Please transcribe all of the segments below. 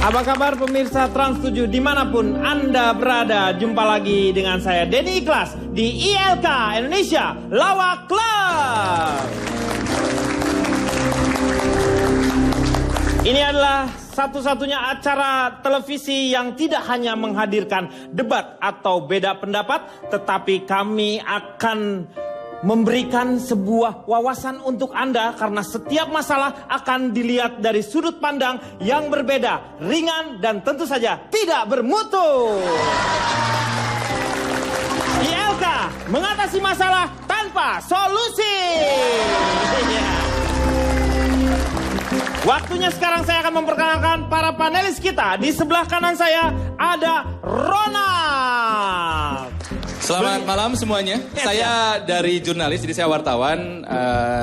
Apa kabar pemirsa Trans 7 dimanapun Anda berada? Jumpa lagi dengan saya Denny Ikhlas di ILK Indonesia Lawak Club. Ini adalah satu-satunya acara televisi yang tidak hanya menghadirkan debat atau beda pendapat, tetapi kami akan memberikan sebuah wawasan untuk Anda karena setiap masalah akan dilihat dari sudut pandang yang berbeda, ringan dan tentu saja tidak bermutu. ILK mengatasi masalah tanpa solusi. Waktunya sekarang saya akan memperkenalkan para panelis kita. Di sebelah kanan saya ada Ronald. Selamat malam semuanya. Saya dari jurnalis, jadi saya wartawan.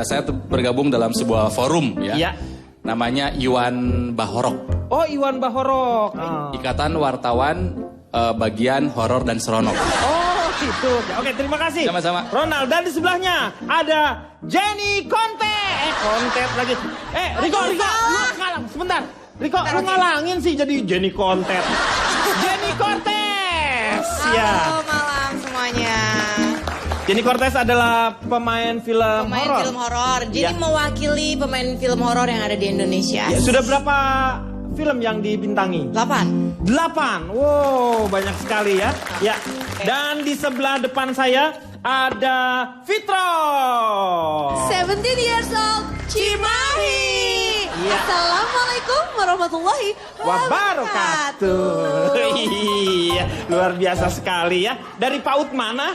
Saya bergabung dalam sebuah forum ya. Namanya Iwan Bahorok. Oh, Iwan Bahorok. Ikatan Wartawan Bagian Horor dan Seronok. Oh, gitu. Oke, terima kasih. Sama-sama. Ronald, dan di sebelahnya ada Jenny Conte. Conte lagi. Riko, lu ngalang sebentar. Riko, lu ngalangin sih jadi Jenny Conte. Jenny Cortez. Halo, malam semuanya. Jenny Cortez adalah pemain film horor. Jadi mewakili pemain film horor yang ada di Indonesia. Ya, sudah berapa film yang dibintangi? 8. Wow, banyak sekali ya. Ya. Dan di sebelah depan saya ada Fitro. 17 years old, Cimahi. Ya. Assalamualaikum warahmatullahi wabarakatuh. Iya, luar biasa sekali ya. Dari PAUD mana?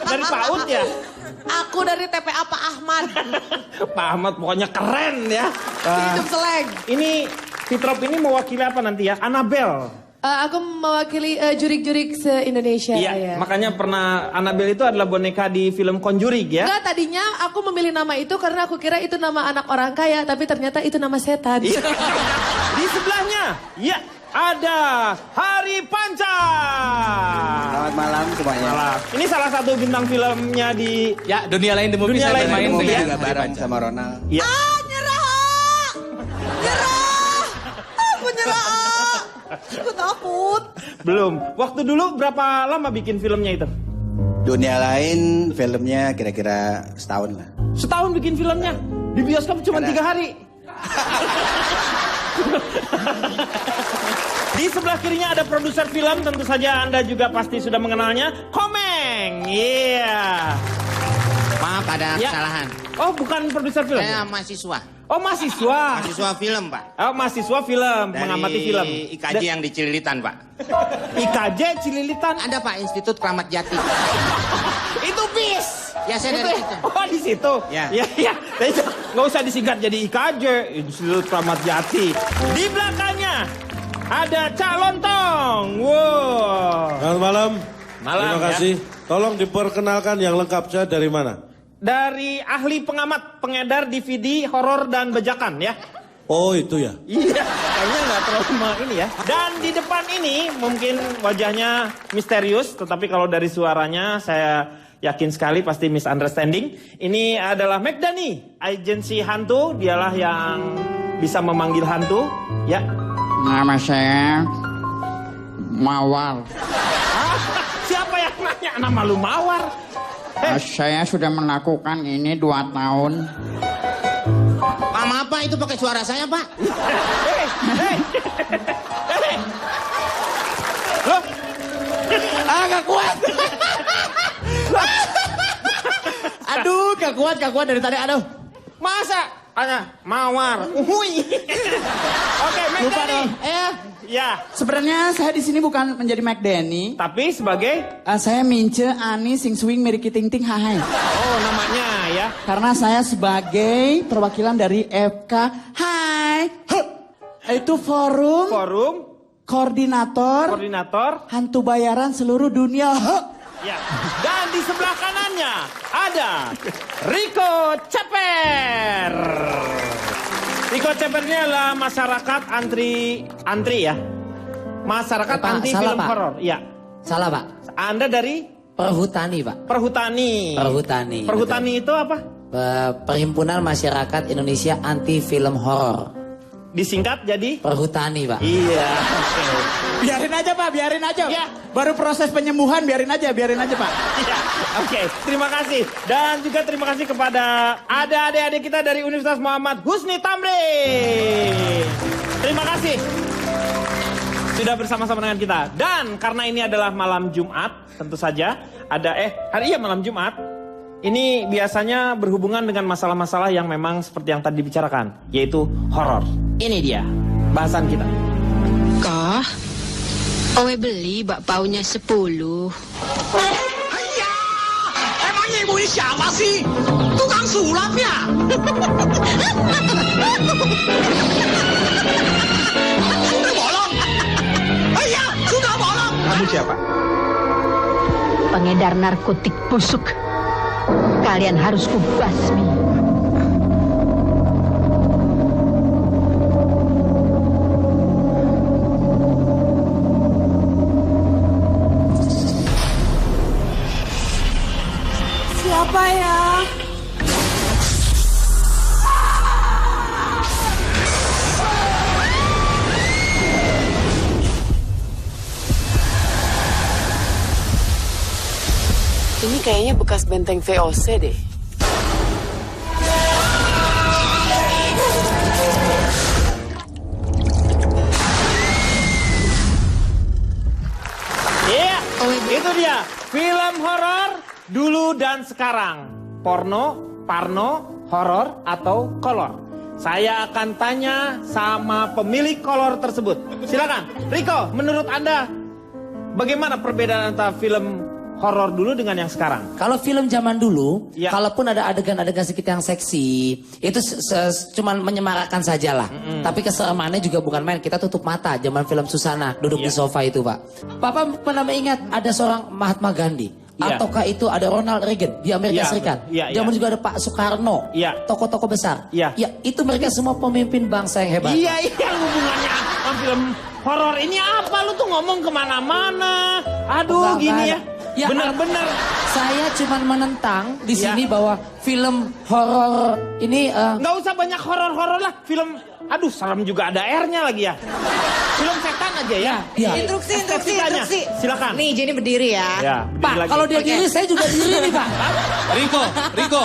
Dari PAUD ya? Aku dari TPA Pak Ahmad. Pak Ahmad pokoknya keren ya. Hidup seleng. Ini Fitrop ini mewakili apa nanti ya? Anabel. Aku mewakili jurik-jurik se-Indonesia. Iya, makanya pernah Anabel itu adalah boneka di film Conjuring ya? Enggak, tadinya aku memilih nama itu karena aku kira itu nama anak orang kaya, tapi ternyata itu nama setan. Iya. Di sebelahnya, ya ada Hari Panca. Selamat malam semuanya. Malam. Ini salah satu bintang filmnya di Ya, Dunia Lain di Movie. Dunia Saya Lain bermain di Movie dengan juga Hari bareng Panca. sama Ronald. Ya. Nyerah! Aku nyerah! Aku takut. Belum. Waktu dulu berapa lama bikin filmnya itu? Dunia Lain filmnya kira-kira setahun lah. Setahun bikin filmnya. Di bioskop cuma 3 hari. Di sebelah kirinya ada produser film, tentu saja Anda juga pasti sudah mengenalnya, Komeng. Iya. Maaf, ada kesalahan. Oh, bukan produser film. Saya mahasiswa. Oh, mahasiswa. Mahasiswa film, Pak. Oh, mahasiswa film, Dari mengamati film. IKJ yang di Cililitan, Pak. IKJ Cililitan. Ada, Pak, Institut Kramat Jati. Itu bis. Ya, saya Itu dari situ. Oh, di situ. Ya. Ya. Nggak usah disingkat jadi IKJ, Institut Kramat Jati. Di belakangnya ada Cak Lontong. Wow. Selamat malam. Malam, Terima kasih. Tolong diperkenalkan yang lengkap, saya dari mana? Dari ahli pengamat pengedar DVD horor dan bajakan ya. Oh, itu ya. Iya, kayaknya nggak terlalu ini ya. Dan di depan ini mungkin wajahnya misterius, tetapi kalau dari suaranya saya yakin sekali pasti misunderstanding. Ini adalah McDani, agensi hantu. Dialah yang bisa memanggil hantu. Ya. Nama saya Mawar. Siapa yang nanya nama lu Mawar? Saya sudah melakukan ini 2 tahun. Pak, maaf, Pak, itu pakai suara saya, Pak. Hei. Loh? Gak kuat. Aduh, gak kuat dari tadi. Aduh. Masa? Mawar. Uhuy. Oke, Lupa McDani. dong. Ya, Sebenarnya saya di sini bukan menjadi McDani. tapi sebagai Saya Mince Ani Sing Swing Meriki Ting Ting Hai. oh namanya ya. Karena saya sebagai perwakilan dari FK Hai. Itu forum koordinator hantu bayaran seluruh dunia. Ya. Dan di sebelah kanannya ada Riko Ceper. Riko Ceper ini adalah masyarakat antri ya. Masyarakat Pak, anti salah, film Pak. horor. Ya. Salah, Pak. Anda dari Perhutani, Pak. Perhutani. Perhutani. Perhutani itu apa? Perhimpunan Masyarakat Indonesia Anti Film Horor. disingkat jadi? Perhutani, Pak. Iya. Biarin aja Pak, biarin aja. Ya. Baru proses penyembuhan, biarin aja Pak. Iya. Oke, terima kasih. Dan juga terima kasih kepada adik-adik kita dari Universitas Muhammad Husni Tamrin. Terima kasih sudah bersama-sama dengan kita. Dan karena ini adalah malam Jumat, tentu saja ada malam Jumat. Ini biasanya berhubungan dengan masalah-masalah yang memang seperti yang tadi dibicarakan, yaitu horor. Ini dia bahasan kita. Kah? Owe beli bakpaunya 10. Ayah, emangnya ibu ini siapa sih? Tukang sulap ya? Sudah bolong. Ayah, sudah bolong. Kamu siapa? Pengedar narkotik busuk. Kalian harus kubasmi. Siapa ya? Ini kayaknya bekas benteng VOC deh. Iya, itu dia. Film horor dulu dan sekarang. Porno, parno, horor atau kolor. Saya akan tanya sama pemilik kolor tersebut. Silakan, Riko, menurut Anda bagaimana perbedaan antara film horor dulu dengan yang sekarang? Kalau film zaman dulu, kalaupun ada adegan-adegan sedikit yang seksi, itu cuman menyemarakkan sajalah. Tapi keseramaannya juga bukan main. Kita tutup mata zaman film Susana, duduk di sofa itu, Pak. Papa pernah ingat ada seorang Mahatma Gandhi? Ataukah itu ada Ronald Reagan di Amerika Serikat? Zaman juga ada Pak Soekarno, tokoh-tokoh besar. Ya, itu mereka semua pemimpin bangsa yang hebat. Iya, hubungannya sama film horor ini apa? Lu tuh ngomong kemana-mana. Aduh, gini ya. Ya, benar-benar. Saya cuma menentang di sini bahwa film horor ini nggak usah banyak horor-horor lah. Film, aduh, serem juga ada R-nya lagi ya. Film setan aja ya. Instruksi. Silakan. Nih, Jenny berdiri ya. Pak, kalau dia diri, saya juga diri nih, Pak. Riko.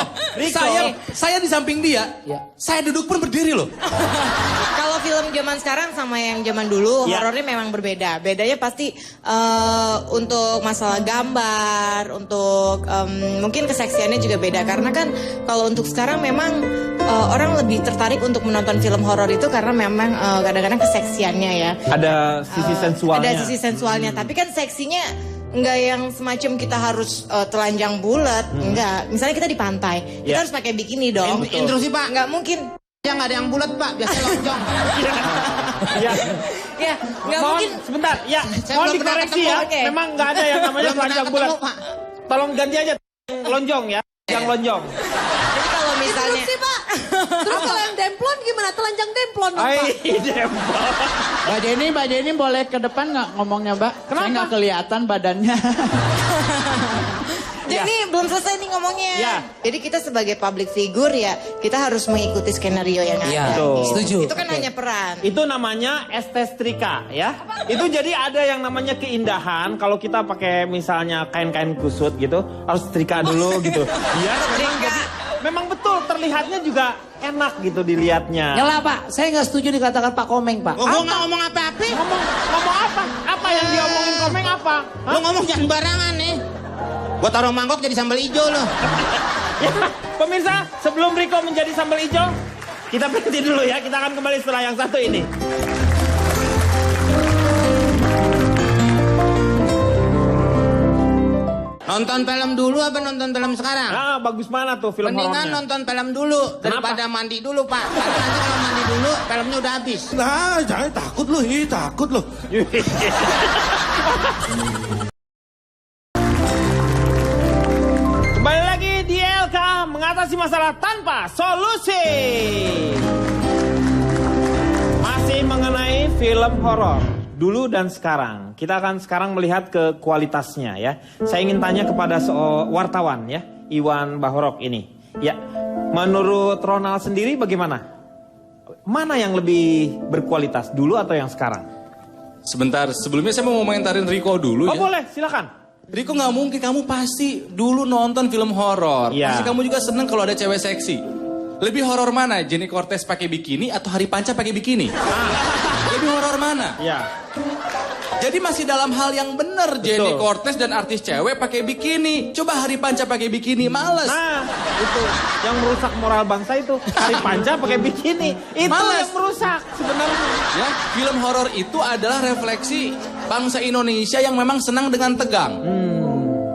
Saya di samping dia. Saya duduk pun berdiri loh. Kalau film zaman sekarang sama yang zaman dulu, horornya memang berbeda. Bedanya pasti untuk masalah gambar, untuk mungkin keseksiannya juga beda. Karena kan kalau untuk sekarang memang orang lebih tertarik untuk menonton film horor itu karena memang kadang-kadang keseksiannya ya. Ada sisi sensualnya. Ada sisi sensualnya, tapi kan seksinya enggak yang semacam kita harus telanjang bulat, enggak. Misalnya kita di pantai, kita harus pakai bikini dong. Intrusi Pak. Enggak mungkin. Ya nggak ada yang bulat Pak, biasanya lonjong. Ya, nggak mungkin. Sebentar, mohon dikoreksi ya. Memang nggak ada yang namanya telanjang bulat. Tolong ganti aja lonjong ya, yang lonjong. Jadi kalau misalnya. Sih, Pak. Terus kalau yang demplon gimana? Telanjang demplon dong, Pak. Demplon. Mbak Jenny boleh ke depan nggak ngomongnya, Mbak? Kenapa? Saya nggak kelihatan badannya. Jadi belum selesai nih ngomongnya. Jadi kita sebagai public figure ya, kita harus mengikuti skenario yang ada. Setuju. Itu kan hanya peran. Itu namanya estetrika ya. Itu jadi ada yang namanya keindahan. Kalau kita pakai misalnya kain-kain kusut gitu, harus setrika dulu gitu. Biar memang betul terlihatnya juga enak gitu dilihatnya. Yalah, Pak, saya nggak setuju dikatakan Pak Komeng, Pak. Gue nggak ngomong apa-apa. Ngomong apa? Apa yang diomongin Komeng apa? Lo ngomong jangan barangan nih. Gua taruh mangkok jadi sambal hijau loh. Pemirsa, sebelum Riko menjadi sambal hijau, kita berhenti dulu ya. Kita akan kembali setelah yang satu ini. Nonton film dulu apa nonton film sekarang? Ah, bagus mana tuh film horornya? Mendingan nonton film dulu daripada mandi dulu Pak. Karena nanti kalau mandi dulu filmnya udah habis. Nah, jangan takut loh, takut loh. Kembali lagi di LK mengatasi masalah tanpa solusi. Masih mengenai film horor dulu dan sekarang. Kita akan sekarang melihat ke kualitasnya ya. Saya ingin tanya kepada wartawan ya, Iwan Bahorok ini. Ya, menurut Ronald sendiri bagaimana mana yang lebih berkualitas, dulu atau yang sekarang? Sebentar, sebelumnya saya mau komentarin Riko dulu Oh ya. boleh, silakan. Riko nggak mungkin, kamu pasti dulu nonton film horor. Iya. Pasti kamu juga seneng kalau ada cewek seksi. Lebih horor mana? Jenny Cortez pakai bikini atau Hari Panca pakai bikini? Lebih horor mana? Iya. Jadi masih dalam hal yang benar Jenny Cortez dan artis cewek pakai bikini. Coba Hari Panca pakai bikini, males. Nah, itu yang merusak moral bangsa itu. Hari Panca pakai bikini. Itu Males. yang merusak sebenarnya. Ya, film horor itu adalah refleksi bangsa Indonesia yang memang senang dengan tegang.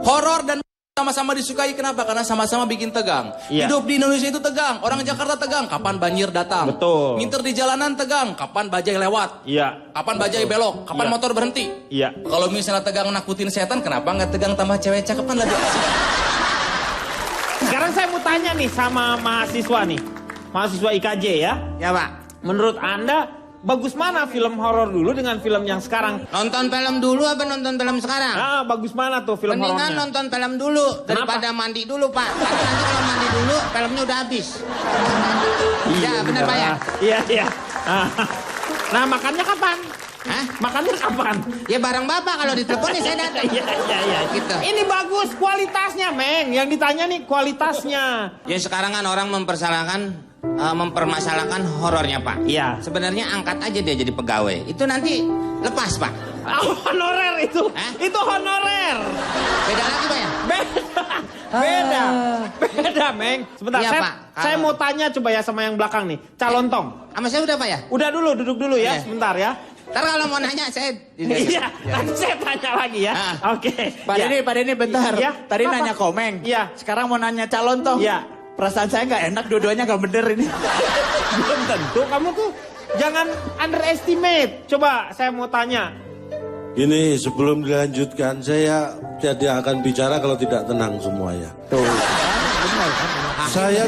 Horor dan sama-sama disukai, kenapa? Karena sama-sama bikin tegang. Iya. Hidup di Indonesia itu tegang. Orang Jakarta tegang, kapan banjir datang? Betul. Nginter di jalanan tegang, kapan bajai lewat? Iya. Kapan bajai belok? Kapan Iya. motor berhenti? Iya. Kalau misalnya tegang nakutin setan, kenapa nggak tegang tambah cewek cakep kan lebih asik? Sekarang saya mau tanya nih sama mahasiswa nih. Mahasiswa IKJ ya. Ya Pak. Menurut Anda, bagus mana film horor dulu dengan film yang sekarang? Nonton film dulu apa nonton film sekarang? Ah, bagus mana tuh film Mendingan horornya? nonton film dulu daripada mandi dulu Pak. Karena nanti kalau mandi dulu filmnya udah habis. Iya benar Pak ya? Iya, iya. Ah. Nah, makannya kapan? Hah? Makannya kapan? Ya bareng Bapak kalau ditelepon ya saya datang. Iya, iya, iya. Gitu. Ini bagus kualitasnya, Meng. Yang ditanya nih kualitasnya. Ya sekarang kan orang mempermasalahkan horornya Pak. Iya. Sebenarnya angkat aja dia jadi pegawai. Itu nanti lepas Pak. Oh, honorer itu. Hah? Itu honorer. Beda lagi Pak ya? Beda. Beda, Meng. Sebentar, Iya, saya, Pak. saya mau tanya coba ya sama yang belakang nih. Calon Tong. Sama saya udah Pak ya? Udah dulu, duduk dulu ya, Iya. sebentar ya. Ntar kalau mau nanya saya... Iya, nanti saya tanya lagi ya. Oke. Pak Ya. Denny bentar. Iya. Tadi Apa? nanya Komeng. Iya. Sekarang mau nanya calon toh. Iya. Perasaan saya nggak enak, dua-duanya nggak bener ini. Belum tentu, kamu tuh jangan underestimate. Coba saya mau tanya. Gini, sebelum dilanjutkan, saya tidak akan bicara kalau tidak tenang semuanya. Saya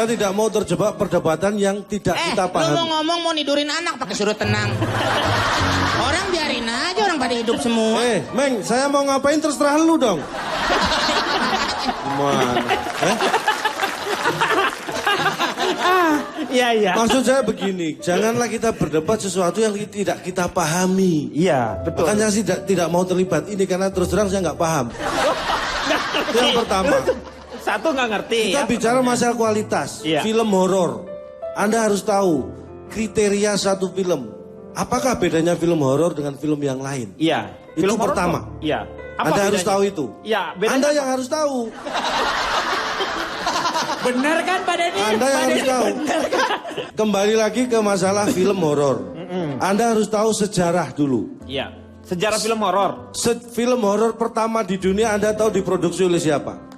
tidak mau terjebak perdebatan yang tidak kita lu pahami. mau ngomong mau nidurin anak pakai suruh tenang. Orang biarin aja orang pada hidup semua. Meng, saya mau ngapain terserah lu dong. Gimana? Iya, iya. Maksud saya begini, janganlah kita berdebat sesuatu yang tidak kita pahami. Iya, betul. Makanya saya tidak mau terlibat ini karena terus terang saya nggak paham. Itu yang pertama. Satu nggak ngerti. Kita ya. bicara masalah kualitas. Iya. Film horor. Anda harus tahu kriteria satu film. Apakah bedanya film horor dengan film yang lain? Iya. Itu Film horor pertama. kok. Iya. Apa Anda harus bedanya? tahu itu. Iya, bedanya Anda apa? yang harus tahu. Bener kan Pak Denny? Anda yang harus tahu. Kembali lagi ke masalah film horor. Anda harus tahu sejarah dulu. Iya. Sejarah film horor. Film horor pertama di dunia Anda tahu diproduksi oleh siapa?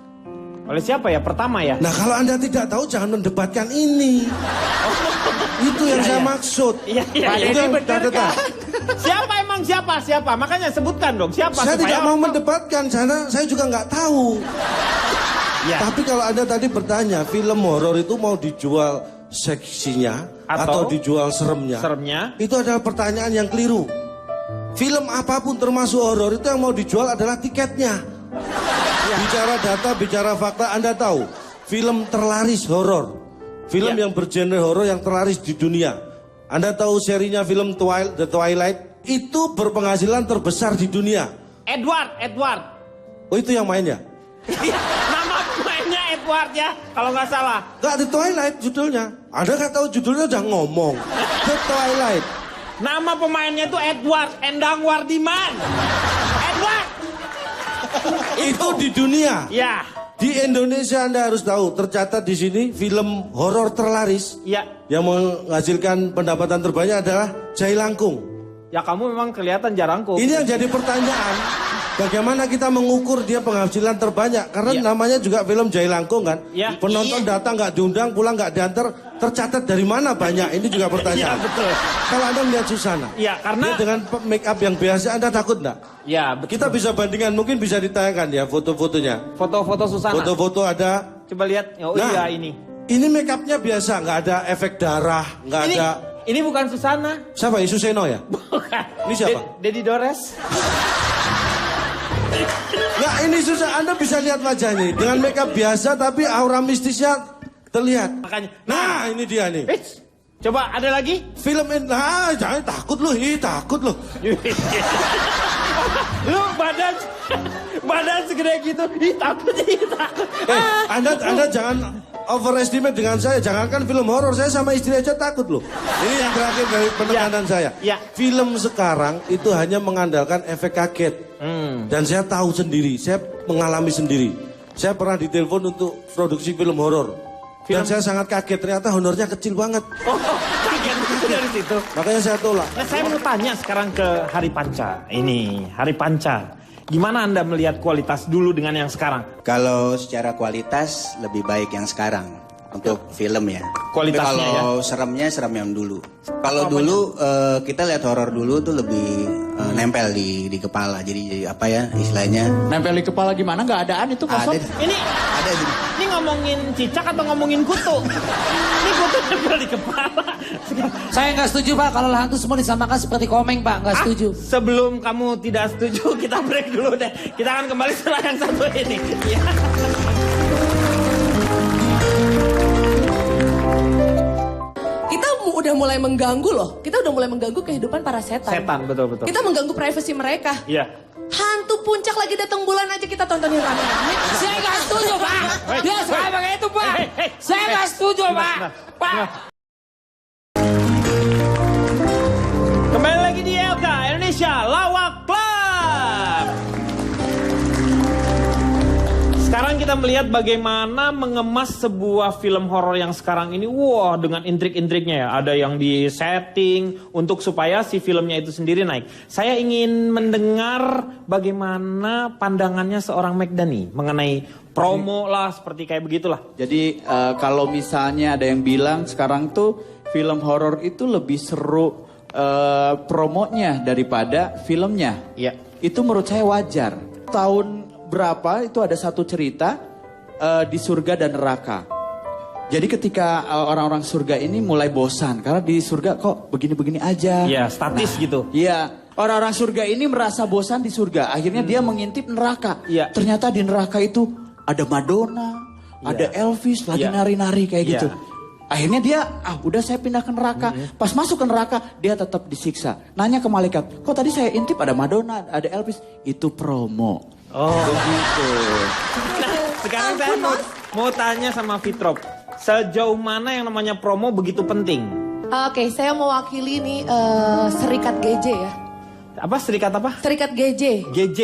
Oleh siapa ya? Pertama ya? Nah kalau Anda tidak tahu jangan mendebatkan ini. Itu yang saya maksud. Iya, iya, Itu iya. yang catatan. Siapa emang siapa? Siapa? Makanya sebutkan dong. Siapa? Saya supaya tidak mau orang tahu. mendebatkan, saya juga nggak tahu. Iya. Tapi kalau Anda tadi bertanya, film horor itu mau dijual seksinya atau dijual seremnya? Seremnya. Itu adalah pertanyaan yang keliru. Film apapun termasuk horor itu yang mau dijual adalah tiketnya. Bicara data, bicara fakta, Anda tahu film terlaris horor, film yang bergenre horor yang terlaris di dunia. Anda tahu serinya film The Twilight itu berpenghasilan terbesar di dunia. Edward. Oh itu yang main ya? Nama pemainnya Edward ya, kalau nggak salah. Gak The Twilight judulnya. Anda nggak tahu judulnya udah ngomong. The Twilight. Nama pemainnya itu Edward Endang Wardiman. Edward. Itu di dunia. Ya. Di Indonesia Anda harus tahu tercatat di sini film horor terlaris. Ya. Yang menghasilkan pendapatan terbanyak adalah Jailangkung. Ya kamu memang kelihatan jarangku. Ini yang jadi pertanyaan. Bagaimana kita mengukur dia penghasilan terbanyak? Karena namanya juga film Jailangkung kan. Ya. Penonton datang nggak diundang, pulang nggak diantar. Tercatat dari mana banyak? Ini juga pertanyaan. Iya betul. Kalau Anda melihat Susana, Ya karena. dia dengan make up yang biasa, Anda takut nggak? Ya betul. Kita bisa bandingkan, mungkin bisa ditayangkan ya foto-fotonya. Foto-foto Susana. Foto-foto ada. Coba lihat. Oh Nah, iya ini. Ini make upnya biasa, nggak ada efek darah, nggak Ini, ada. ini bukan Susana. Siapa? Isu Seno ya? Bukan. Ini siapa? Dedi Dores. Nggak, ini susah. Anda bisa lihat wajahnya dengan make up biasa, tapi aura mistisnya terlihat. Makanya. Nah, ini dia nih. Coba ada lagi? Film ini, jangan takut lu, takut lu. Lu badan segede gitu, takut. Anda jangan overestimate dengan saya. Jangankan film horor, saya sama istri aja takut loh. Ini yang terakhir dari penekanan saya. Film sekarang itu hanya mengandalkan efek kaget. Dan saya tahu sendiri, saya mengalami sendiri. Saya pernah ditelepon untuk produksi film horor. Dan saya sangat kaget, ternyata honornya kecil banget. Kaget itu dari situ. Makanya saya tolak. Nah, saya mau tanya sekarang ke Hari Panca. Ini, Hari Panca. Gimana Anda melihat kualitas dulu dengan yang sekarang? Kalau secara kualitas lebih baik yang sekarang untuk film ya. Kualitasnya tapi kalau seremnya serem yang dulu. Kalau dulu kita lihat horor dulu tuh lebih nempel di kepala. Jadi apa ya istilahnya? Nempel di kepala gimana? Nggak adaan itu kosong. Ini ngomongin cicak atau ngomongin kutu? Ini kutu nempel di kepala. Saya nggak setuju Pak kalau hantu semua disamakan seperti komeng Pak, nggak setuju. Sebelum kamu tidak setuju, kita break dulu deh. Kita akan kembali setelah yang satu ini. Ya. Kita udah mulai mengganggu loh. Kita udah mulai mengganggu kehidupan para setan. Setan, betul. Kita mengganggu privasi mereka. Iya. Hantu puncak lagi datang bulan aja kita tontonin rame-rame. Saya nggak setuju Pak. Dia suka begitu Pak. Saya nggak setuju Pak. Pak. Kembali lagi di LK Indonesia Lawak Club. Sekarang kita melihat bagaimana mengemas sebuah film horor yang sekarang ini, wah dengan intrik-intriknya ya. Ada yang di setting untuk supaya si filmnya itu sendiri naik. Saya ingin mendengar bagaimana pandangannya seorang McDani mengenai promo lah, seperti kayak begitulah. Jadi kalau misalnya ada yang bilang sekarang tuh film horor itu lebih seru promonya daripada filmnya. Iya. Itu menurut saya wajar. Tahun berapa itu ada satu cerita di surga dan neraka. Jadi ketika orang-orang surga ini mulai bosan karena di surga kok begini-begini aja. Iya, statis gitu. Iya, orang-orang surga ini merasa bosan di surga. Akhirnya dia mengintip neraka. Iya. Ternyata di neraka itu ada Madonna, ada Elvis lagi nari-nari kayak gitu. Akhirnya dia, udah saya pindah ke neraka. Pas masuk ke neraka, dia tetap disiksa. Nanya ke malaikat, kok tadi saya intip ada Madonna, ada Elvis. Itu promo. Oh begitu. Nah, sekarang saya mau tanya sama Fitrop, sejauh mana yang namanya promo begitu penting? Oke, saya mewakili nih Serikat GJ ya. Apa serikat apa? Serikat GJ. GJ.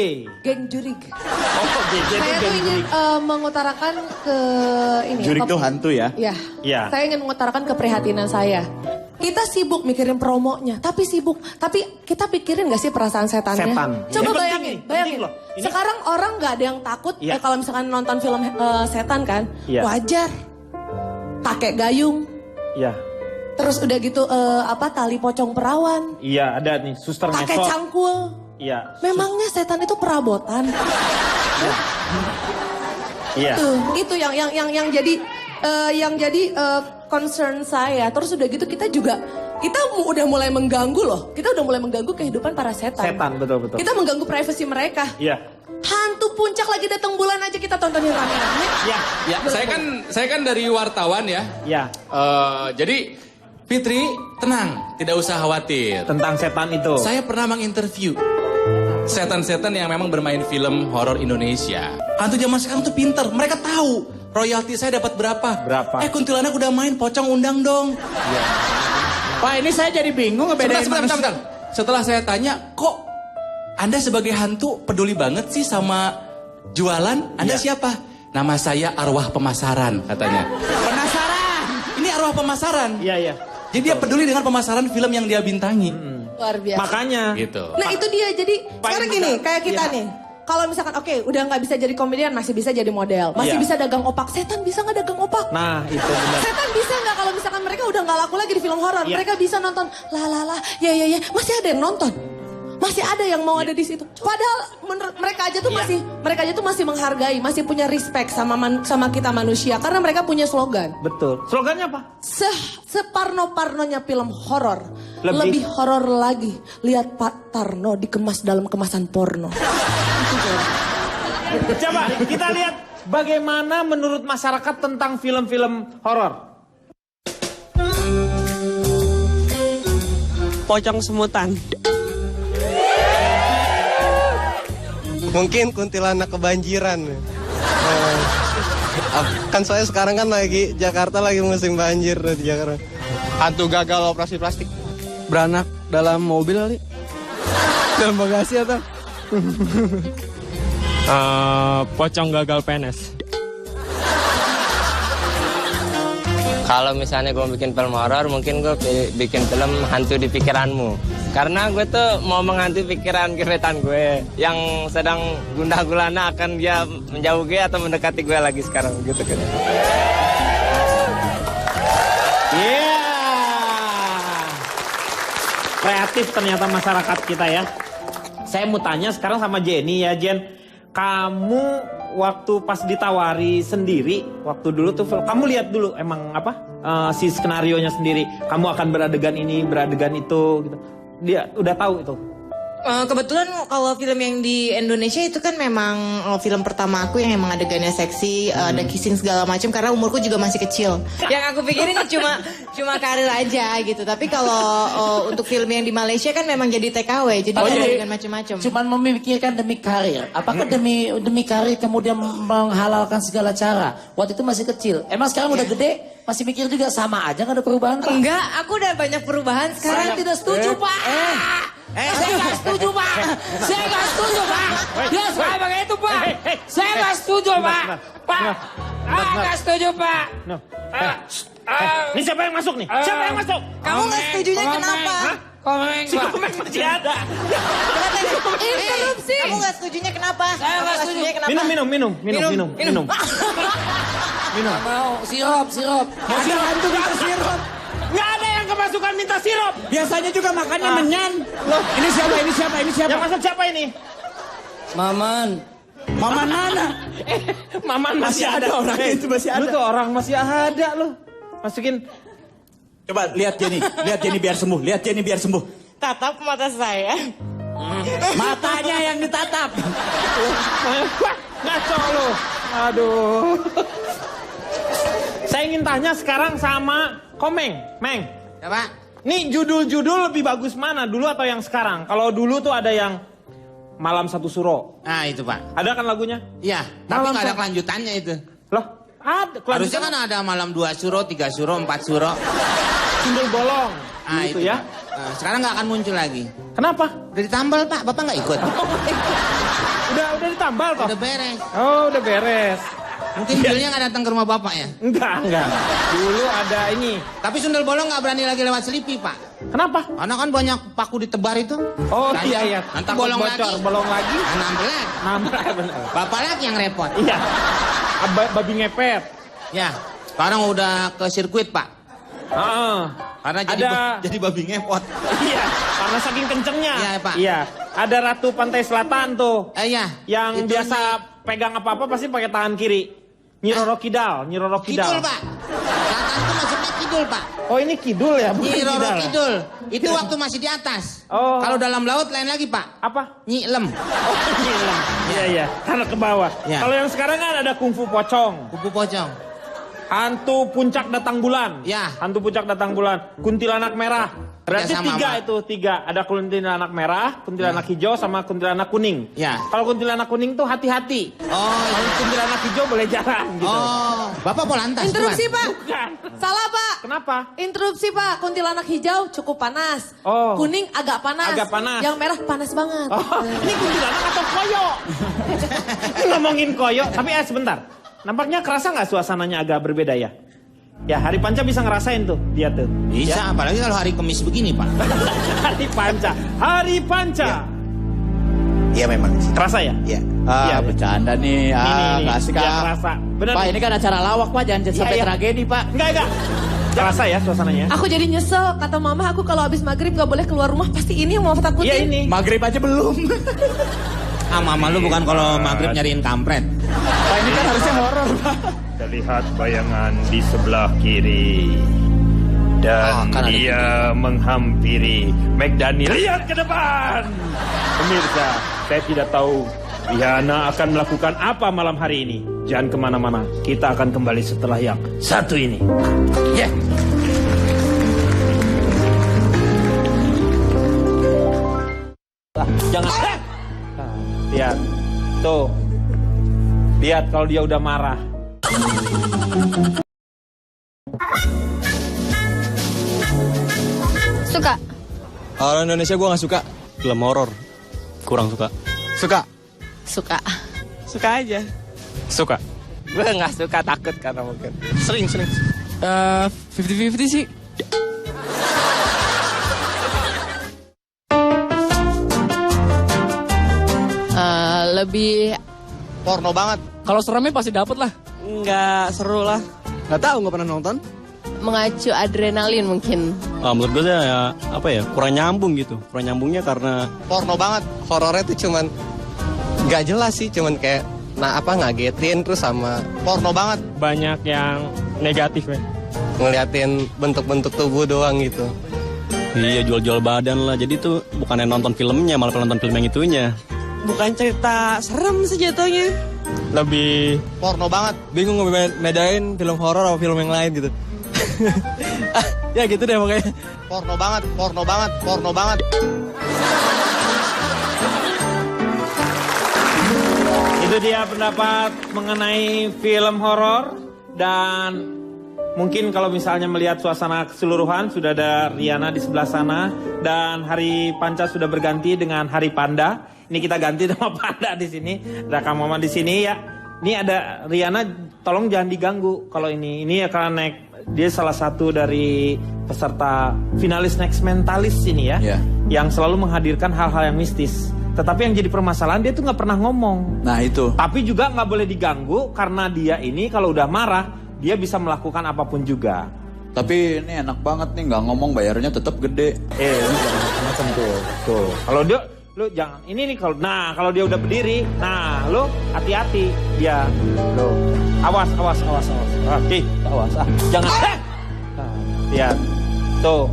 Geng Jurig. Oh, GJ itu Saya tuh geng ingin jurig. mengutarakan ke ini. Jurig tuh hantu ya? Iya. Iya. Saya ingin mengutarakan keprihatinan saya. Kita sibuk mikirin promonya, tapi kita pikirin gak sih perasaan setannya? Setan. Coba Ini bayangin. penting loh. Ini- Sekarang orang gak ada yang takut kalau misalkan nonton film setan kan, wajar. Pakai gayung. Iya. Terus udah gitu tali pocong perawan. Iya, ada nih suster Pakai mesot. cangkul. Iya. Memangnya setan itu perabotan? Iya. Itu yang jadi concern saya. Terus udah gitu kita udah mulai mengganggu loh. Kita udah mulai mengganggu kehidupan para setan. Setan, betul. Kita mengganggu privasi mereka. Iya. Hantu puncak lagi datang bulan aja kita tontonin rame-rame. Iya. Ya, saya kan dari wartawan ya. Iya. Jadi Fitri, tenang, tidak usah khawatir. Tentang setan itu. Saya pernah menginterview setan-setan yang memang bermain film horor Indonesia. Hantu zaman sekarang tuh pinter, mereka tahu royalti saya dapat berapa. Kuntilanak udah main, pocong undang dong. Iya. Pak ini saya jadi bingung ngebedain Sebentar. Setelah saya tanya, kok Anda sebagai hantu peduli banget sih sama jualan? Anda siapa? Nama saya arwah pemasaran katanya. Penasaran? Ini arwah pemasaran. Iya. Jadi dia peduli dengan pemasaran film yang dia bintangi. Luar biasa. Makanya. Gitu. Nah itu dia, jadi sekarang gini, kayak kita Iya. nih. Kalau misalkan udah nggak bisa jadi komedian, masih bisa jadi model. Masih Iya. bisa dagang opak. Setan bisa nggak dagang opak? Nah, itu benar. Setan bisa nggak kalau misalkan mereka udah nggak laku lagi di film horor? Iya. Mereka bisa nonton ya, masih ada yang nonton. Masih ada yang mau ada di situ. Padahal menurut mereka aja tuh masih menghargai, masih punya respect sama kita manusia karena mereka punya slogan. Betul. Slogannya apa? Separno-parnonya film horor, Lebih? lebih horor lagi. Lihat Pak Tarno dikemas dalam kemasan porno. Coba kita lihat bagaimana menurut masyarakat tentang film-film horor. pocong semutan. Mungkin kuntilanak kebanjiran. Kan soalnya sekarang kan lagi Jakarta lagi musim banjir di Jakarta. Hantu gagal operasi plastik. Beranak dalam mobil kali. Dalam bagasi atau? Pocong gagal PNS. Kalau misalnya gue bikin film horor, mungkin gue bikin film hantu di pikiranmu. Karena gue tuh mau menghantui pikiran gebetan gue yang sedang gundah gulana akan dia menjauh gue atau mendekati gue lagi sekarang gitu kan. Kreatif ternyata masyarakat kita ya. Saya mau tanya sekarang sama Jenny ya, Jen. Kamu waktu pas ditawari sendiri, waktu dulu tuh kamu lihat dulu emang apa si skenarionya sendiri. Kamu akan beradegan ini, beradegan itu gitu. Dia udah tahu itu. Kebetulan kalau film yang di Indonesia itu kan memang film pertama aku yang emang adegannya seksi, ada kissing segala macam karena umurku juga masih kecil. Yang aku pikirin cuma karir aja gitu. Tapi kalau untuk film yang di Malaysia kan memang jadi TKW, jadi adegan macam-macam. Cuman memikirkan demi karir. Apakah demi karir kemudian menghalalkan segala cara? Waktu itu masih kecil. Emang sekarang udah gede? Masih mikir juga sama aja nggak ada perubahan? Pak? Enggak, aku udah banyak perubahan sekarang. Saya tidak setuju, Pak. Saya nggak setuju, Pak. Saya nggak setuju, Pak. Dia suka begitu, Pak. Saya nggak setuju, Pak. Pak, nggak setuju, Pak. Ini siapa yang masuk nih? Siapa yang masuk? Kamu nggak setujunya kenapa? Komeng, si Komeng masih ada. Interupsi. Kamu nggak setujunya kenapa? Saya nggak setuju. Minum. Minum. Mau sirup. Ada hantu minta sirup. Nggak ada yang kemasukan minta sirup. Biasanya juga makannya menyan. Loh, ini siapa? Yang masuk siapa ini? Maman mana? Maman masih ada orang itu masih ada. Lu tuh orang masih ada lu. Masukin. Coba lihat Jenny biar sembuh. Tatap mata saya. Matanya yang ditatap. Ngaco lu. Aduh. Saya ingin tanya sekarang sama Komeng. Meng. Coba. Nih judul-judul lebih bagus mana dulu atau yang sekarang? Kalau dulu tuh ada yang Malam Satu Suro. Nah itu Pak. Ada kan lagunya? Iya. Tapi nggak ada kelanjutannya itu. Loh? Ada. Harusnya kan ada Malam 2 Suro, 3 Suro, 4 Suro. Sundel bolong. Nah gitu itu ya. Sekarang nggak akan muncul lagi. Kenapa? Udah ditambal Pak. Bapak nggak ikut. Udah ditambal toh? Udah beres. Oh udah beres. Mungkin judulnya nggak datang ke rumah Bapak ya? Enggak. Dulu ada ini. Tapi sundel bolong nggak berani lagi lewat Selipi Pak. Kenapa? Karena kan banyak paku ditebar itu. Oh Tanya, iya. Nanti Takut bolong bocor, lagi. bolong lagi. Nambah benar. Bapak lagi yang repot. Iya. Babi ngepet. Ya. Sekarang udah ke sirkuit Pak. Karena jadi babi ngepot. Iya. Karena saking kencengnya. Iya Pak. Iya. Ada Ratu Pantai Selatan tuh. Iya. Yang itu biasa pegang apa-apa pasti pakai tangan kiri. Nyi Roro Kidal. Kidul Pak. Selatan itu maksudnya kidul Pak. Oh ini kidul ya? Bukan Nyi Roro Kidal. Kidul. Itu waktu masih di atas. Oh. Kalau dalam laut lain lagi Pak. Apa? Nyi Lem. Oh Nyi Lem. Iya. Karena ke bawah. Ya. Kalau yang sekarang kan ada Kungfu Pocong. Kupu pocong. Hantu Puncak Datang Bulan. Ya. Hantu Puncak Datang Bulan. Kuntilanak Merah. Berarti Kerjasama, tiga. Ada kuntilanak merah, kuntilanak hijau, sama kuntilanak kuning. Ya. Kalau kuntilanak kuning tuh hati-hati. Oh. Kalau kuntilanak hijau boleh jalan gitu. Oh. Bapak Polantas. Interupsi Tuan. Pak. Bukan. Salah Pak. Kenapa? Interupsi Pak. Kuntilanak hijau cukup panas. Oh. Kuning agak panas. Agak panas. Yang merah panas banget. Oh, ini kuntilanak atau koyo? Ngomongin koyo, tapi sebentar. Nampaknya kerasa nggak suasananya agak berbeda ya? Ya hari Panca bisa ngerasain tuh dia tuh. Bisa, apalagi kalau hari Kamis begini Pak. Hari Panca. Iya memang sih. Kerasa ya? Iya. Iya, bercanda nih. Ini, Gak asik ya, ah. kerasa. Bener Pak, nih. ini kan acara lawak Pak, jangan sampai tragedi Pak. Enggak. Kerasa ya suasananya? Aku jadi nyesel. Kata mama aku kalau habis maghrib gak boleh keluar rumah. Pasti ini yang mau takutin. Iya ini. Maghrib aja belum. Mama lu bukan kalau maghrib nyariin kampret. Pak, ini kan harusnya horor Pak. Terlihat bayangan di sebelah kiri. Dan kan dia menghampiri McDani. Lihat ke depan! Pemirsa, saya tidak tahu Rihanna akan melakukan apa malam hari ini. Jangan kemana-mana. Kita akan kembali setelah yang satu ini. Yeah. Lihat kalau dia udah marah. Suka. Kalau Indonesia gue nggak suka. Film horor. Kurang suka. Suka. Suka. Suka aja. Suka. Gue nggak suka, takut karena mungkin. Sering. 50-50 sih. Lebih Porno banget. Kalau seremnya pasti dapet lah. Nggak seru lah. Nggak tahu, nggak pernah nonton. mengacu adrenalin mungkin. Menurut gue ya kurang nyambung gitu. Kurang nyambungnya karena porno banget. Horornya tuh cuman nggak jelas sih, cuman kayak ngagetin terus sama porno banget. Banyak yang negatif ya. Ngeliatin bentuk-bentuk tubuh doang gitu. Iya, jual-jual badan lah. Jadi tuh bukannya nonton filmnya, malah nonton film yang itunya. Bukan cerita serem sih jatuhnya. Lebih porno banget. Bingung ngebedain film horor atau film yang lain gitu. Ya gitu deh pokoknya. Porno banget. Itu dia pendapat mengenai film horor. Dan mungkin kalau misalnya melihat suasana keseluruhan, sudah ada Riana di sebelah sana. Dan Hari Panca sudah berganti dengan Hari Panda. Ini kita ganti nama Panda di sini. Ada Kang Maman di sini ya. Ini ada Riana, tolong jangan diganggu kalau ini. Ini akan naik, dia salah satu dari peserta finalis Next Mentalist ini ya. Yang selalu menghadirkan hal-hal yang mistis. Tetapi yang jadi permasalahan, dia tuh nggak pernah ngomong. Nah itu. Tapi juga nggak boleh diganggu karena dia ini kalau udah marah, dia bisa melakukan apapun juga. Tapi ini enak banget nih, nggak ngomong bayarnya tetap gede. Lu jangan macam-macam tuh. Kalau dia, lu jangan. Ini nih kalau dia udah berdiri, nah lu hati-hati dia. Lu awas. Awas. Jangan. Nah, lihat. Tuh.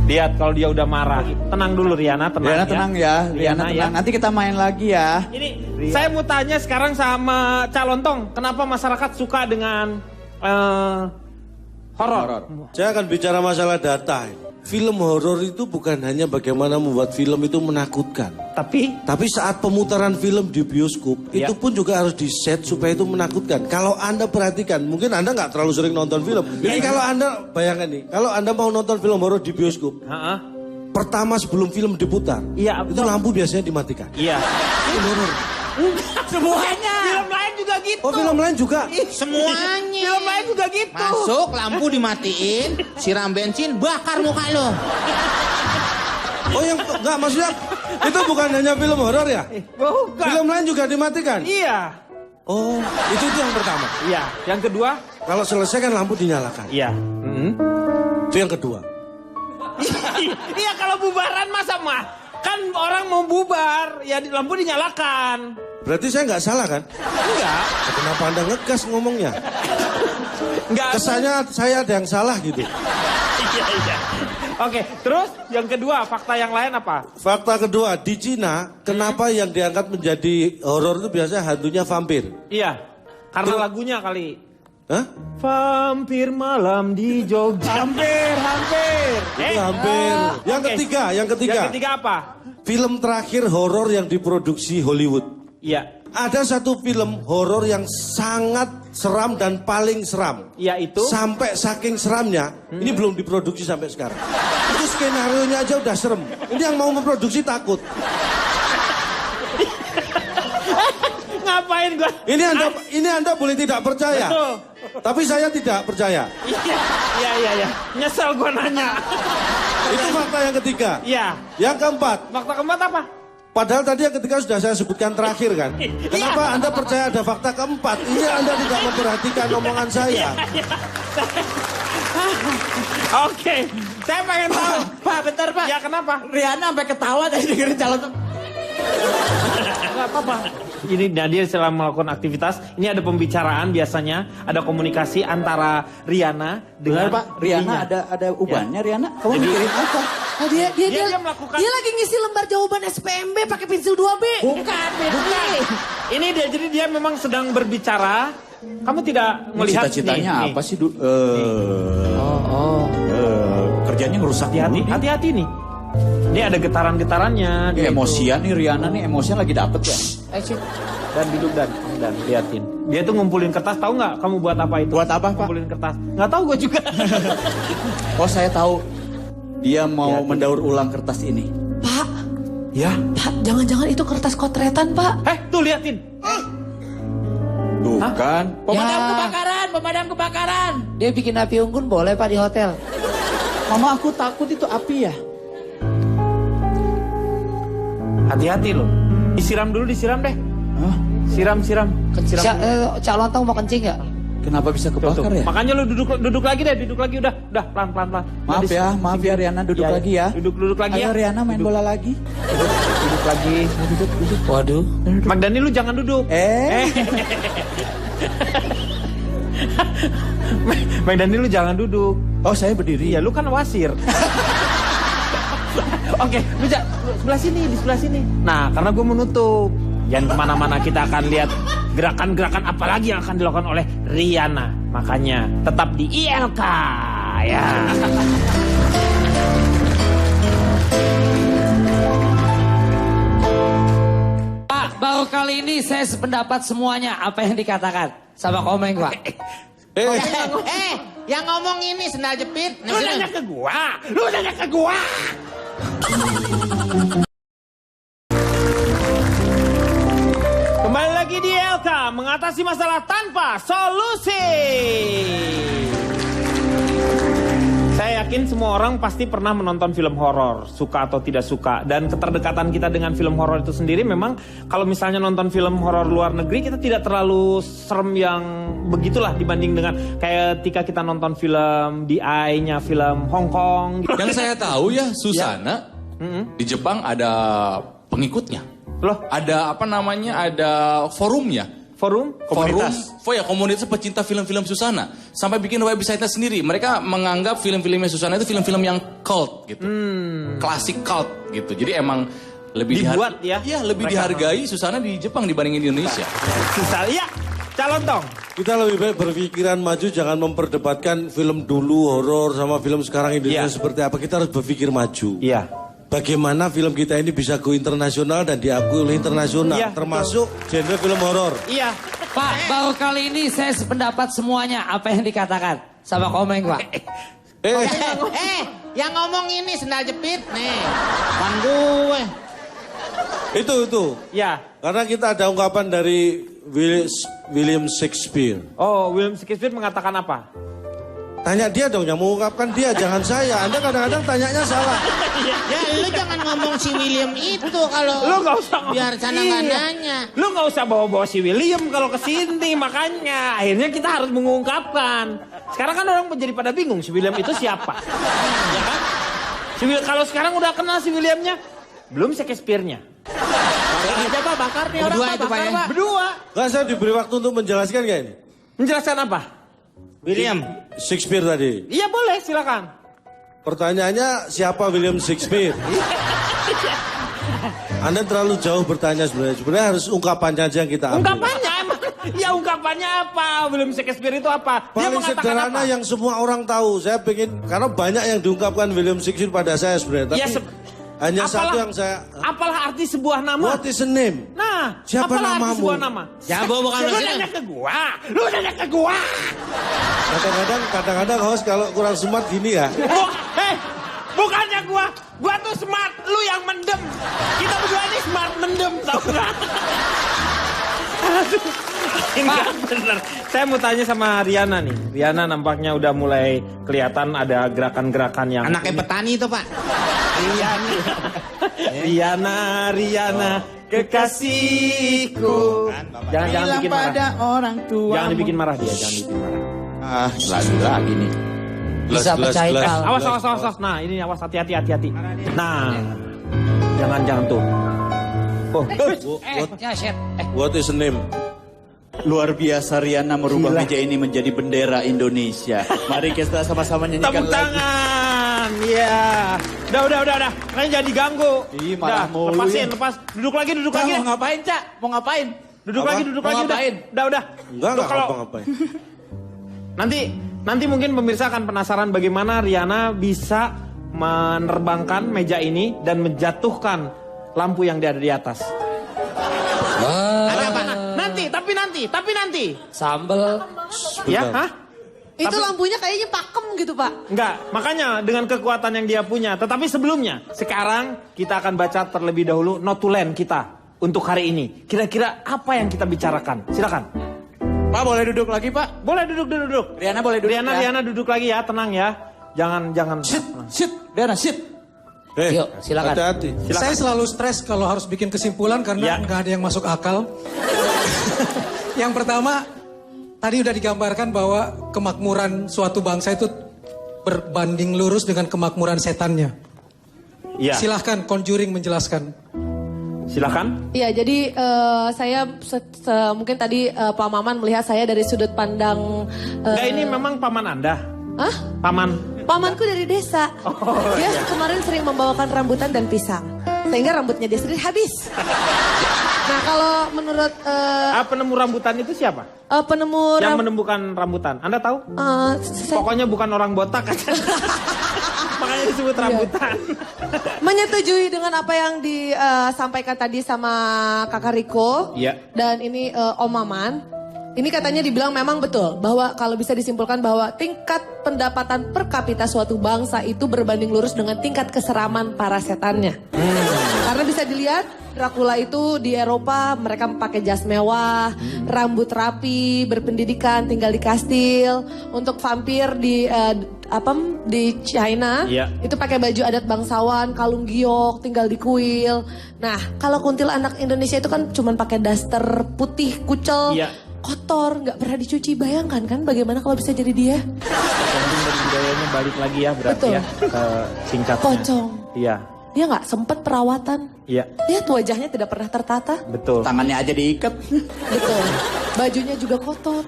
Lihat kalau dia udah marah. Tenang dulu Riana, tenang ya. Riana tenang. Ya. Nanti kita main lagi ya. Ini saya mau tanya sekarang sama Cak Lontong, kenapa masyarakat suka dengan horor? Saya akan bicara masalah data. Film horor itu bukan hanya bagaimana membuat film itu menakutkan. Tapi saat pemutaran film di bioskop, itu pun juga harus di-set supaya itu menakutkan. Kalau Anda perhatikan, mungkin Anda nggak terlalu sering nonton film. Jadi kalau Anda, bayangkan nih, kalau Anda mau nonton film horor di bioskop, pertama sebelum film diputar, itu lampu biasanya dimatikan. Iya. Film horor. Semuanya. Film lain juga gitu. Oh, film lain juga? Semuanya. Film lain juga gitu. Masuk, lampu dimatiin, siram bensin, bakar muka lo. Oh yang enggak, maksudnya itu bukan hanya film horor ya? Bukan. Film lain juga dimatikan? Iya. Oh, itu yang pertama. Iya. Yang kedua? Kalau selesai kan lampu dinyalakan. Iya. Itu yang kedua. Iya, kalau bubaran masa mah? Kan orang mau bubar, ya lampu dinyalakan. Berarti saya nggak salah kan? Enggak. Kenapa Anda ngegas ngomongnya? Enggak. Kesannya saya ada yang salah gitu. Iya. Oke, terus yang kedua, fakta yang lain apa? Fakta kedua, di Cina, kenapa yang diangkat menjadi horor itu biasanya hantunya vampir? Iya, karena lagunya kali. Hah? Vampir malam di Jogja. Hampir. Itu hampir. Yang ketiga. Yang ketiga apa? Film terakhir horor yang diproduksi Hollywood. Iya. Ada satu film horor yang sangat seram dan paling seram. Yaitu? Sampai saking seramnya, ini belum diproduksi sampai sekarang. Itu skenario-nya aja udah serem. Ini yang mau memproduksi takut. Ngapain gua? Ini anda boleh tidak percaya. Betul. Tapi saya tidak percaya. Iya. Nyesel gua nanya. Itu fakta yang ketiga. Iya. Yang keempat. Fakta keempat apa? Padahal tadi yang ketiga sudah saya sebutkan terakhir kan. Kenapa Anda percaya ada fakta keempat? Ini Anda tidak memperhatikan omongan saya. Oke, saya pengen tahu. Pak, bentar Pak. Ya kenapa? Riana sampai ketawa tadi dengerin calon. Gak apa-apa. Ini Nadia setelah melakukan aktivitas, ini ada pembicaraan biasanya, ada komunikasi antara Riana dengan Pak, Riana ada ubannya Riana. Kamu Jadi, mikirin apa? Dia melakukan. Dia lagi ngisi lembar jawaban SPMB pakai pensil 2B. Bukan. Ini dia memang sedang berbicara. Kamu tidak melihat cita-citanya nih, apa sih? Kerjanya ngerusak. Hati-hati nih. Ini ada getaran-getarannya. Emosian nih Riana nih, emosian lagi dapet ya. Dan duduk dan. Dan liatin. Dia tuh ngumpulin kertas, tahu nggak kamu buat apa itu? Buat apa, Pak? Ngumpulin kertas. Nggak tahu gue juga. Oh, saya tahu. Dia mau mendaur ulang kertas ini. Pak, ya. Pak, jangan-jangan itu kertas kotretan, Pak. Tuh liatin. Bukan. Pemadam kebakaran. Dia bikin api unggun boleh Pak di hotel. Mama, aku takut itu api ya. Hati-hati loh. Disiram dulu, disiram deh. Siram. Cak Lontong mau kencing nggak? Kenapa bisa kebakar ya? Makanya lu duduk lagi deh, duduk lagi udah pelan. Maaf ya Riana, duduk lagi ya. Duduk lagi ya. Ayo Riana main bola lagi. Duduk lagi. Duduk. Waduh. Magdani lu jangan duduk. Magdani lu jangan duduk. Oh, saya berdiri. Ya lu kan wasir. Oke, lu sebelah sini, di sebelah sini. Nah, karena gue menutup. Jangan kemana-mana, kita akan lihat gerakan-gerakan apa lagi yang akan dilakukan oleh Riana. Makanya tetap di ILK ya. Pak, baru kali ini saya sependapat semuanya apa yang dikatakan sama Komeng, Pak. Yang ngomong ini sendal jepit. Lu nanya ke gua. Kembali lagi di LK, mengatasi masalah tanpa solusi. Saya yakin semua orang pasti pernah menonton film horor, suka atau tidak suka. Dan keterdekatan kita dengan film horor itu sendiri memang kalau misalnya nonton film horor luar negeri, kita tidak terlalu serem yang begitulah dibanding dengan kayak ketika kita nonton film The Eye-nya film Hong Kong. Yang saya tahu ya, Susana di Jepang ada pengikutnya. Loh? Ada apa namanya, ada forumnya. Komunitas pecinta film-film Susana. Sampai bikin website-nya sendiri. Mereka menganggap film-filmnya Susana itu film-film yang cult gitu. Klasik cult gitu. Jadi emang lebih dibuat ya? Iya, lebih dihargai Susana di Jepang dibandingin di Indonesia. Iya, calon dong. Kita lebih baik berpikiran maju, jangan memperdebatkan film dulu horor sama film sekarang Indonesia seperti apa. Kita harus berpikir maju. Iya. Bagaimana film kita ini bisa go internasional dan diakui oleh internasional, termasuk genre film horor. Iya. Pak, baru kali ini saya sependapat semuanya apa yang dikatakan sama Komeng, Pak. Yang ngomong ini sendal jepit. Nih, pan gue. Itu. Ya. Karena kita ada ungkapan dari William Shakespeare. Oh, William Shakespeare mengatakan apa? Tanya dia dong yang mengungkapkan dia, jangan saya. Anda kadang-kadang tanyanya salah. Ya lu jangan ngomong si William itu kalau lu nggak usah biar sana nggak nanya. Lu nggak usah bawa-bawa si William kalau kesini, makanya akhirnya kita harus mengungkapkan. Sekarang kan orang menjadi pada bingung si William itu siapa, ya kan? Kalau sekarang udah kenal si Williamnya, belum Shakespeare-nya. Aja Pak, bakar nih orang Pak, bakar Pak. Berdua. Nggak, saya diberi waktu untuk menjelaskan nggak ini? Menjelaskan apa? William Shakespeare tadi. Iya boleh, silakan. Pertanyaannya siapa William Shakespeare? Anda terlalu jauh bertanya sebenarnya. Sebenarnya harus ungkapannya aja yang kita ambil. Ungkapannya emang? Ya ungkapannya apa? William Shakespeare itu apa? Paling sederhana yang semua orang tahu. Saya pengen, karena banyak yang diungkapkan William Shakespeare pada saya sebenarnya. Tapi hanya satu yang saya... Apalah arti sebuah nama? What is a name? Nah, siapa apalah namamu? Arti sebuah nama? Ya, bukan lu nanya ke gua. Lu nanya ke gua. Kadang-kadang host kalau kurang smart gini ya. Bukannya gua tuh smart, lu yang mendem. Kita berdua ini smart mendem, tau gak? Enggak bener. Saya mau tanya sama Riana nih. Riana nampaknya udah mulai kelihatan ada gerakan-gerakan yang... Anaknya petani itu Pak. Riana, kekasihku. Jangan bikin marah. Orang tua. Jangan dibikin marah dia, jangan bikin marah. Lagi nih. Bisa pecahin kal. Awas. Nah, ini awas, hati-hati. Nah, jangan tuh. What is a name? Luar biasa Riana merubah meja ini menjadi bendera Indonesia. Mari kita sama-sama nyanyikan Tepuk tangan. Iya. Udah. Kalian jangan diganggu. Ih, marah mulu ya. Lepas. Duduk lagi. Mau ngapain, Cak? Mau ngapain? Duduk lagi. Udah. Enggak ngapa-ngapain. Nanti mungkin pemirsa akan penasaran bagaimana Riana bisa menerbangkan meja ini dan menjatuhkan lampu yang ada di atas. Ada apa? Nanti. nanti. Sambel. Ya, hah? Itu lampunya kayaknya pakem gitu, Pak. Enggak, makanya dengan kekuatan yang dia punya. Tetapi sebelumnya, sekarang kita akan baca terlebih dahulu notulen kita untuk hari ini. Kira-kira apa yang kita bicarakan? Silakan. Pak, boleh duduk lagi, Pak? Boleh duduk. Riana boleh duduk ya? Riana duduk lagi ya, tenang ya. Jangan. Sit. Riana, sit. Yuk, silakan. Hati-hati. Saya selalu stres kalau harus bikin kesimpulan karena nggak ada yang masuk akal. Yang pertama, tadi udah digambarkan bahwa kemakmuran suatu bangsa itu berbanding lurus dengan kemakmuran setannya. Iya. Silahkan Conjuring menjelaskan. Silakan. Iya, jadi saya mungkin tadi Pak Maman melihat saya dari sudut pandang. Enggak, ini memang paman Anda. Hah? Pamanku dari desa. Dia kemarin sering membawakan rambutan dan pisang. Sehingga rambutnya dia sendiri habis. Nah, kalau menurut penemu rambutan itu siapa? Penemu yang menemukan rambutan. Anda tahu? Pokoknya bukan orang botak. Makanya disebut rambutan. Menyetujui dengan apa yang disampaikan tadi sama Kakak Riko. Iya. Dan ini Om Maman. Ini katanya dibilang memang betul bahwa kalau bisa disimpulkan bahwa tingkat pendapatan per kapita suatu bangsa itu berbanding lurus dengan tingkat keseraman para setannya. Karena bisa dilihat Dracula itu di Eropa mereka pakai jas mewah, rambut rapi, berpendidikan, tinggal di kastil. Untuk vampir di China itu pakai baju adat bangsawan, kalung giok, tinggal di kuil. Nah, kalau kuntilanak Indonesia itu kan cuman pakai daster putih kucel. Kotor, nggak pernah dicuci. Bayangkan kan bagaimana kalau bisa jadi dia? Tergantung dari budayanya balik lagi ya berarti. Betul. Ya ke singkatnya. Pocong. Iya. Dia nggak sempet perawatan. Iya. Lihat wajahnya tidak pernah tertata. Betul. Tangannya aja diikat. Betul. Bajunya juga kotor.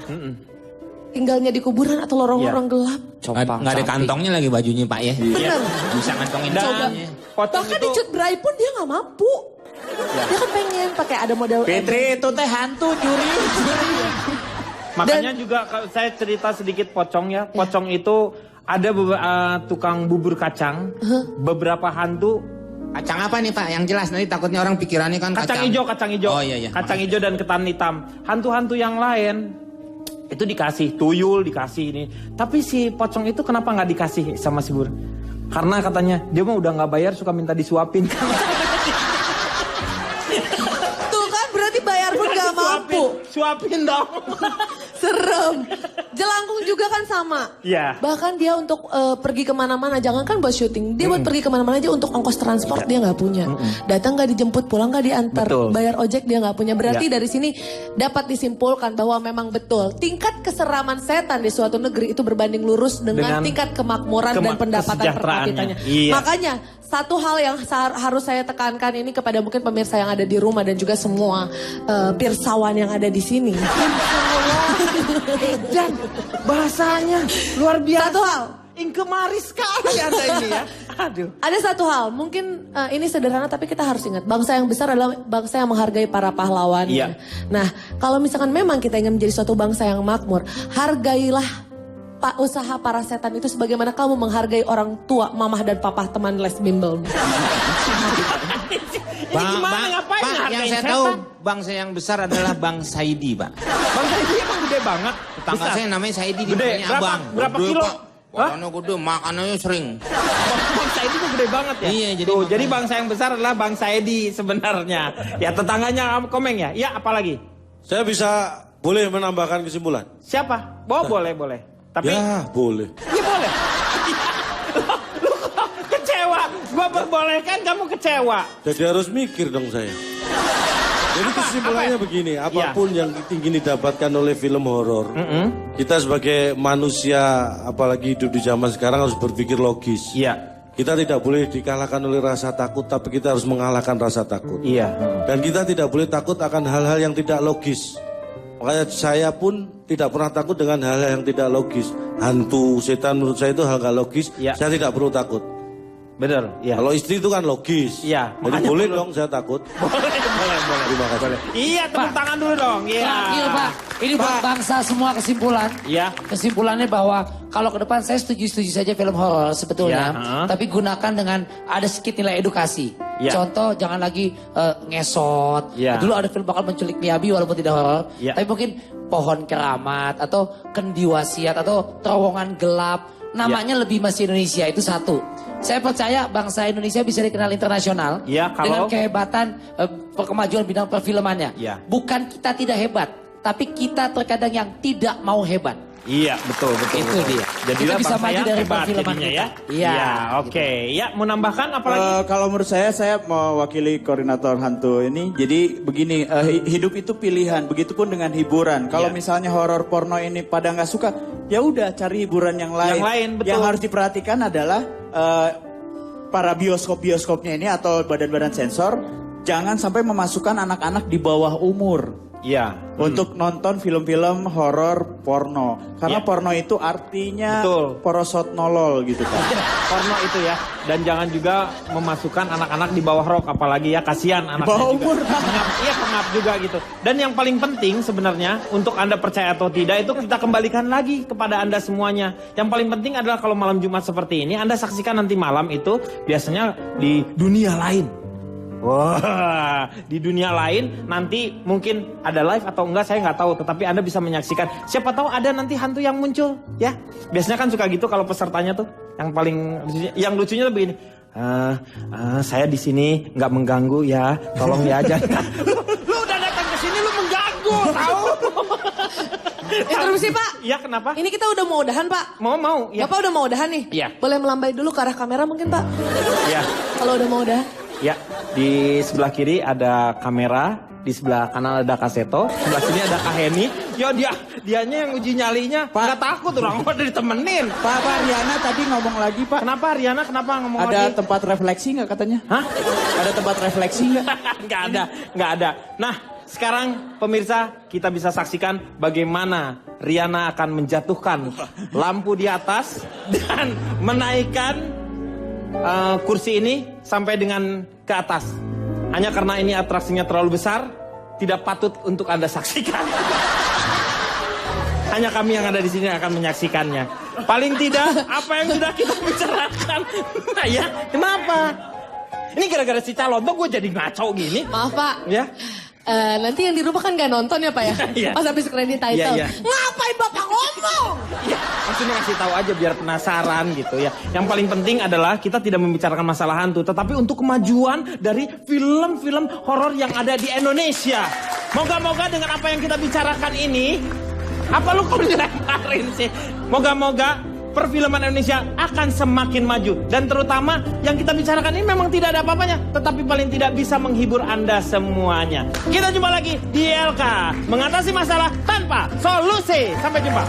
Tinggalnya di kuburan atau lorong-lorong gelap. Nggak ada kantongnya lagi bajunya Pak ya. Bener. Bisa ngantongin Coba. Bahkan di Cut Bray pun dia nggak mampu. Dia kan pengen pakai ada model. Fitri itu teh hantu juri. Makanya juga saya cerita sedikit Pocong ya. Pocong itu ada tukang bubur kacang. Beberapa hantu. Kacang apa nih Pak? Yang jelas nanti takutnya orang pikirannya kan kacang hijau. Oh iya. Kacang hijau dan ketan hitam. Hantu-hantu yang lain itu dikasih tuyul, dikasih ini. Tapi si Pocong itu kenapa nggak dikasih sama si Bur? Karena katanya dia mah udah nggak bayar, suka minta disuapin. Tuh kan berarti bayar pun nggak mampu. Suapin dong. Serem. Jelangkung juga kan sama. Iya. Bahkan dia untuk pergi kemana-mana, jangankan buat syuting, dia buat pergi kemana-mana aja untuk ongkos transport dia nggak punya. Datang nggak dijemput, pulang nggak diantar, bayar ojek dia nggak punya. Berarti dari sini dapat disimpulkan bahwa memang betul tingkat keseraman setan di suatu negeri itu berbanding lurus dengan tingkat kemakmuran dan pendapatan per kapitanya. Iya. Makanya satu hal yang harus saya tekankan ini kepada mungkin pemirsa yang ada di rumah dan juga semua pirsawan yang ada di sini. Dan bahasanya luar biasa. Satu hal. Ingkemari sekali Anda ini ya. Aduh. Ada satu hal, mungkin ini sederhana tapi kita harus ingat. Bangsa yang besar adalah bangsa yang menghargai para pahlawan. Iya. Nah, kalau misalkan memang kita ingin menjadi suatu bangsa yang makmur, hargailah usaha para setan itu sebagaimana kamu menghargai orang tua, mamah dan papah teman les bimbel. Pak, yang saya tahu bangsa yang besar adalah Bang Saidi, Pak. Bang Saidi emang gede banget. Tetangga saya namanya Saidi, Gede. namanya Abang. Berapa kilo? Makannya gede, makanannya sering. Bang Saidi tuh gede banget ya? Iya, jadi bangsa yang besar adalah Bang Saidi sebenarnya. Ya tetangganya Komeng ya? Ya apalagi? Saya bisa boleh menambahkan kesimpulan? Siapa? Boleh. Tapi ya boleh. Ya boleh. Lu kok kecewa? Gua perbolehkan kamu kecewa. Jadi harus mikir dong saya. Jadi kesimpulannya begini, apapun yang ingin didapatkan oleh film horor, kita sebagai manusia, apalagi hidup di zaman sekarang harus berpikir logis. Iya. Kita tidak boleh dikalahkan oleh rasa takut, tapi kita harus mengalahkan rasa takut. Iya. Dan kita tidak boleh takut akan hal-hal yang tidak logis. Makanya saya pun tidak pernah takut dengan hal-hal yang tidak logis. Hantu, setan menurut saya itu hal gak logis, saya tidak perlu takut. Bener, iya. Kalau istri itu kan logis. Iya. Jadi boleh dong, saya takut. Boleh. Terima kasih. Iya, tepuk tangan dulu dong. Iya. Terakhir Pak, ini buat bangsa semua kesimpulan. Iya. Kesimpulannya bahwa kalau ke depan saya setuju saja film horor sebetulnya. Ya, tapi gunakan dengan ada sedikit nilai edukasi. Ya. Contoh jangan lagi ngesot. Ya. Dulu ada film bakal menculik Miyabi walaupun tidak horor. Ya. Tapi mungkin pohon keramat atau kendi wasiat atau terowongan gelap. Namanya lebih masih Indonesia, itu satu. Saya percaya bangsa Indonesia bisa dikenal internasional Ya, dengan kalau... kehebatan kemajuan bidang perfilmannya. Ya. Bukan kita tidak hebat, tapi kita terkadang yang tidak mau hebat. Iya, betul. Itu dia. Jadilah Kita bisa bangsa maju yang dari hebat perfilman jadinya kita. ya. Iya. Ya, oke. Ya, mau nambahkan apa lagi? Kalau menurut saya mewakili koordinator hantu ini. Jadi begini, hidup itu pilihan. Begitupun dengan hiburan. Kalau misalnya horor porno ini pada nggak suka, ya udah cari hiburan yang lain. Yang lain, betul. Yang harus diperhatikan adalah para bioskop-bioskopnya ini atau badan-badan sensor jangan sampai memasukkan anak-anak di bawah umur. Iya. Untuk nonton film-film horor porno. Karena porno itu artinya porosot nolol gitu kan. Porno itu ya. Dan jangan juga memasukkan anak-anak di bawah rok. Apalagi ya kasihan anaknya bawah juga. umur. Iya pengap juga gitu. Dan yang paling penting sebenarnya untuk Anda percaya atau tidak itu kita kembalikan lagi kepada Anda semuanya. Yang paling penting adalah kalau malam Jumat seperti ini Anda saksikan nanti malam itu biasanya di dunia lain. Wah, di dunia lain nanti mungkin ada live atau enggak saya nggak tahu, tetapi Anda bisa menyaksikan. Siapa tahu ada nanti hantu yang muncul, ya. Biasanya kan suka gitu kalau pesertanya tuh. Yang lucunya tuh begini. Saya di sini nggak mengganggu ya, tolong ya aja. Lu udah datang ke sini lu mengganggu, tahu? Interupsi Pak. Iya kenapa? Ini kita udah mau udahan Pak. Mau ya. Bapak udah mau udahan nih? Iya. Boleh melambai dulu ke arah kamera mungkin Pak? Iya. Kalau udah mau udahan. Ya, di sebelah kiri ada kamera, di sebelah kanan ada Kaseto, sebelah sini ada Kak Heni. Ya dianya yang uji nyalinya, nggak takut orang udah ditemenin. Pak Riana tadi ngomong lagi Pak. Kenapa Riana? Kenapa ngomong lagi? Ada tempat refleksi nggak katanya? Hah? Ada tempat refleksi nggak? Nggak ada. Nah, sekarang pemirsa kita bisa saksikan bagaimana Riana akan menjatuhkan lampu di atas dan menaikkan kursi ini sampai dengan ke atas. Hanya karena ini atraksinya terlalu besar, tidak patut untuk Anda saksikan. Hanya kami yang ada di sini akan menyaksikannya. Paling tidak apa yang sudah kita bicarakan. Nah, ya, kenapa? Ini gara-gara si calon tuh gue jadi ngaco gini. Maaf Pak. Ya. Nanti yang di rumah kan gak nonton ya Pak ya? Iya. Pas habis kredit title. Iya. Ngapain Bapak ngomong? Ya, maksudnya kasih tahu aja biar penasaran gitu ya. Yang paling penting adalah kita tidak membicarakan masalah hantu, tetapi untuk kemajuan dari film-film horor yang ada di Indonesia. Moga-moga dengan apa yang kita bicarakan ini, apa lu kok dilemparin sih? Moga-moga perfilman Indonesia akan semakin maju. Dan terutama yang kita bicarakan ini memang tidak ada apa-apanya, tetapi paling tidak bisa menghibur Anda semuanya. Kita jumpa lagi di LK, mengatasi masalah tanpa solusi. Sampai jumpa.